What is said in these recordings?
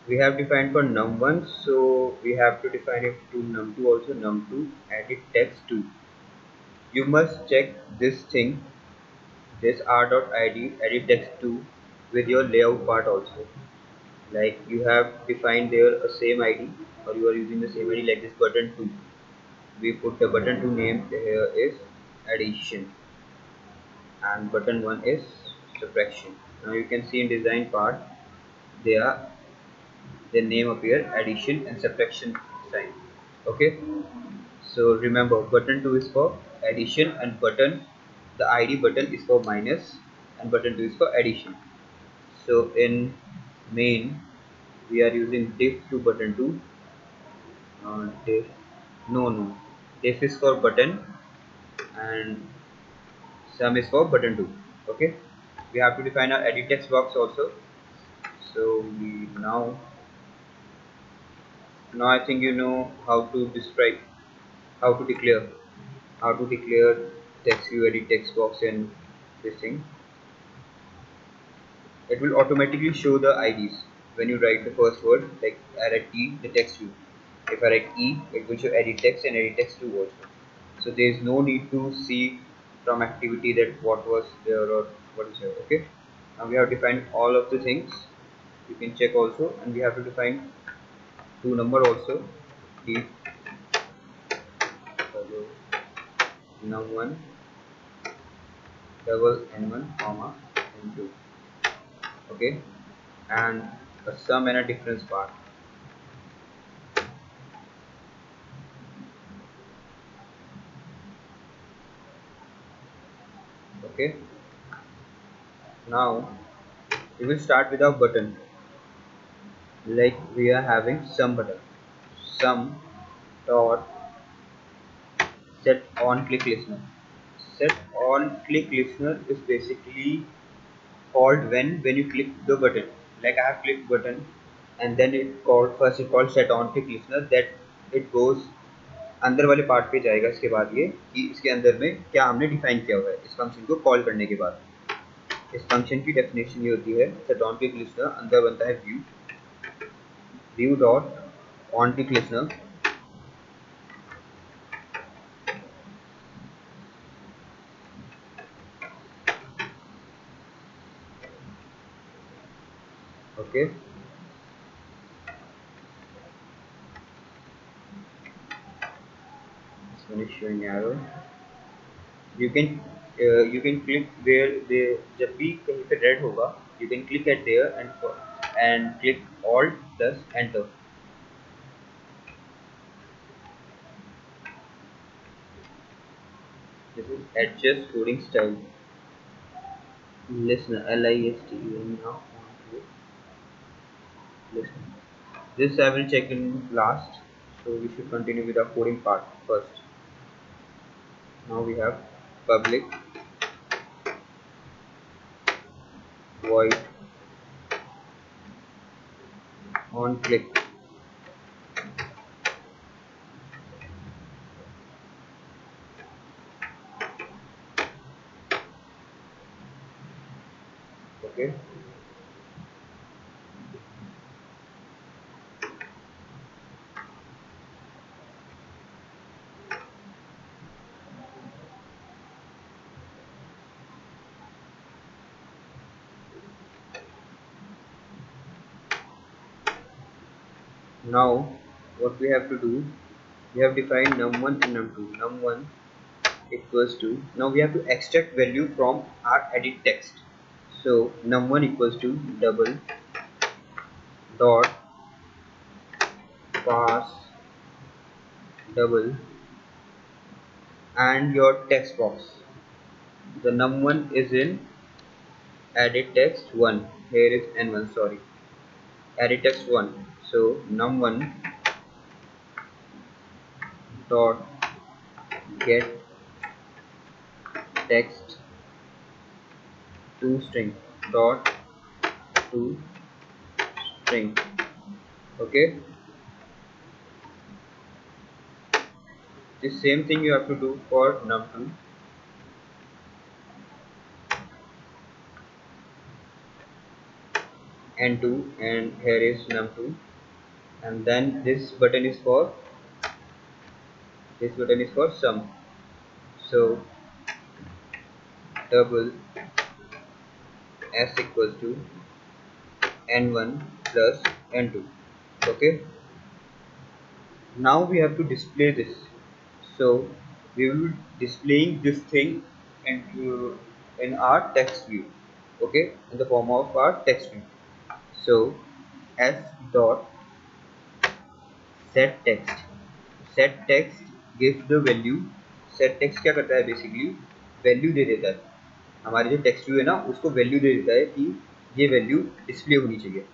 We have defined for num1, so we have to define it to num2 also. Num2 edit text 2. You must check this thing, this r.id edit text 2 with your layout part also. Like you have defined there a same id, or you are using the same id like this button 2. We put the button 2 name here is addition, and button 1 is subtraction. Now you can see in design part, they are, their name appear addition and subtraction sign. Okay, so remember button 2 is for addition, and button, the id button is for minus, and button 2 is for addition. So in main we are using diff to button 2. Diff, no, diff is for button and sum is for button 2. Okay, we have to define our edit text box also. So we now I think you know how to describe, how to declare, text view edit text box and this thing. It will automatically show the IDs when you write the first word. Like I write T, the text view. If I write E, it will show edit text and edit text 2 also. So there is no need to see from activity that what was there or what is there. Okay. Now we have defined all of the things. You can check also, and we have to define two number also. T double num1 double n1 comma n2. Okay, and a sum and a difference part. Okay, now we will start with our button. Like we are having sum button, sum dot set on click listener. Set on click listener is basically called when you click the button. Like I have clicked button, and then it called, first it called set on click listener, that it goes अंदर वाले part पे जाएगा इसके बाद ये कि इसके अंदर में क्या हमने डिफाइन किया हुआ है इस फंक्शन को कॉल करने के बाद. इस फंक्शन की डेफिनेशन ये होती है, सेट ऑन क्लिक लिस्टनर अंदर बनता है view dot on click listener. Okay, showing arrow. You can click where they, जब भी कहीं पे रेड होगा you can click at there and click alt plus enter. This is adjust coding style listener, LISTEN. Now on to listener. This I will check in last, so we should continue with our coding part first. Now we have public void on click. Okay, now what we have to do, we have defined num1 and num2. Num1 equals to, now we have to extract value from our edit text. So num1 equals to double dot pass double and your text box. The num1 is in edit text 1. Here is n1, sorry, edit text 1. So num1 dot get text to string dot to string. Okay, the same thing you have to do for num2. n2 and here is num2, and then this button is for sum. So double s equals to n1 plus n2. Okay, now we have to display this. So we will be displaying this thing into in our text view. Okay, in the form of our text view. So s dot set text. set text gives the value. set text क्या करता है, basically value दे देता है, हमारी जो text view है ना उसको वैल्यू दे देता है कि ये वैल्यू डिस्प्ले होनी चाहिए.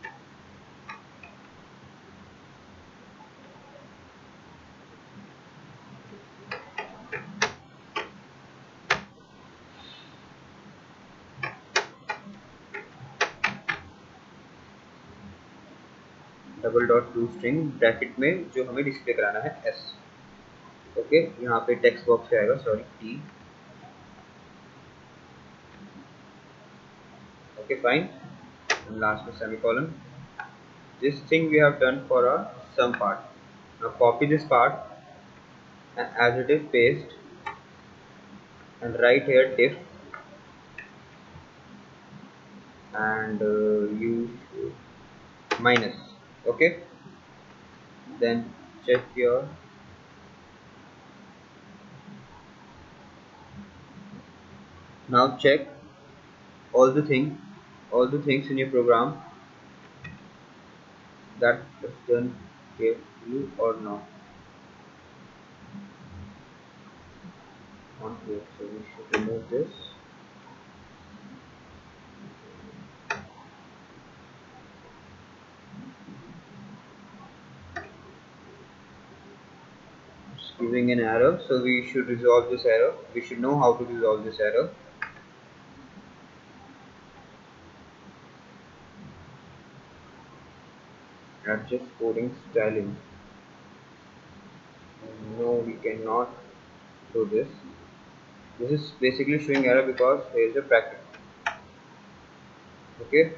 Double dot to string bracket में जो हमें डिस्प्ले कराना है एस. ओके, यहाँ पे टेक्स्ट बॉक्स पे आएगा, sorry T. Okay fine, last में semicolon. This thing we have done for a sum part. Now copy this part and as it is paste and write here diff and use minus. Okay, then check your now check all the things in your program that is done carefully or not. Okay, so we should remove this. It's giving an error, so we should resolve this error. We should know how to resolve this error. Adjust coding styling. No, we cannot do this. This is basically showing error because here is a bracket. Okay,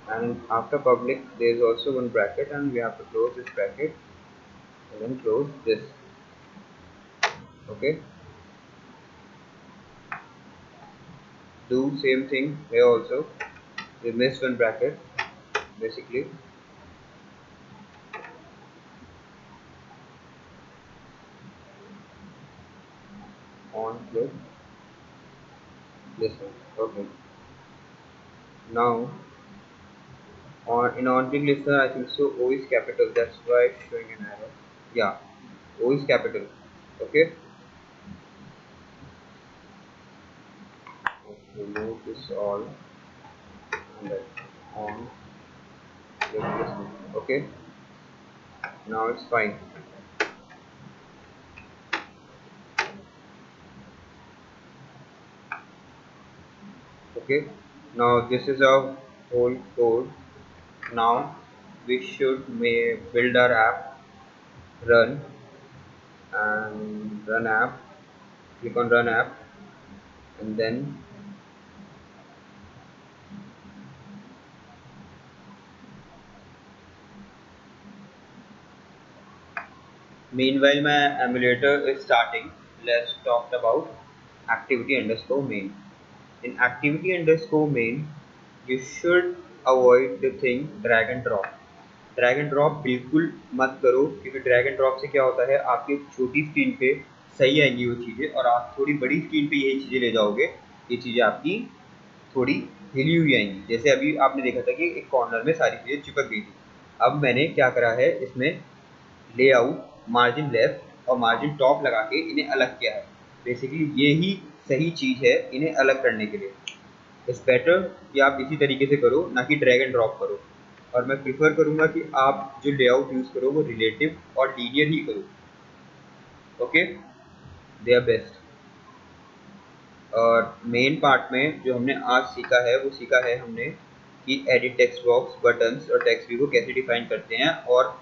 and after public there is also one bracket and we have to close this bracket and then close this. Okay, do same thing here also. We missed one bracket basically. On click this one. Okay, now on click listener I think so O is capital, that's why it's showing an error. Yeah, O is capital. Okay, remove this all and then on click listener. Okay, now it's fine. Okay, now this is our whole code. Now we should build our app, run and run app, click on run app and then meanwhile my emulator is starting. Let's talk about activity underscore main. In activity underscore main you should avoid the thing drag and drop. Drag and drop बिल्कुल मत करो, क्योंकि drag and drop से क्या होता है आपकी छोटी स्क्रीन पे सही आएंगी वो चीज़ें और आप थोड़ी बड़ी स्क्रीन पे यही चीज़ें ले जाओगे, ये चीज़ें आपकी थोड़ी हिली हुई आएंगी. जैसे अभी आपने देखा था कि एक कॉर्नर में सारी चीज़ें चिपक गई थी. अब मैंने क्या करा है, इसमें लेआउट, मार्जिन लेफ्ट और मार्जिन टॉप लगा के इन्हें अलग किया है. बेसिकली ये ही सही चीज़ है इन्हें अलग करने के लिए. इट्स बेटर कि आप इसी तरीके से करो, ना कि ड्रैग एंड ड्रॉप करो. और मैं प्रिफर करूंगा कि आप जो लेआउट यूज़ करो वो रिलेटिव और लीनियर ही करो. Okay, they are best. और मेन पार्ट में जो हमने आज सीखा है वो सीखा है हमने कि एडिट टेक्स्ट बॉक्स, बटन्स और टेक्स्ट व्यू को कैसे डिफाइन करते हैं और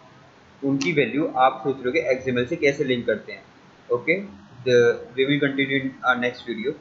उनकी वैल्यू आप सोच रहे हो कि एक्सएमएल से कैसे लिंक करते हैं. Okay, we will continue in our next video.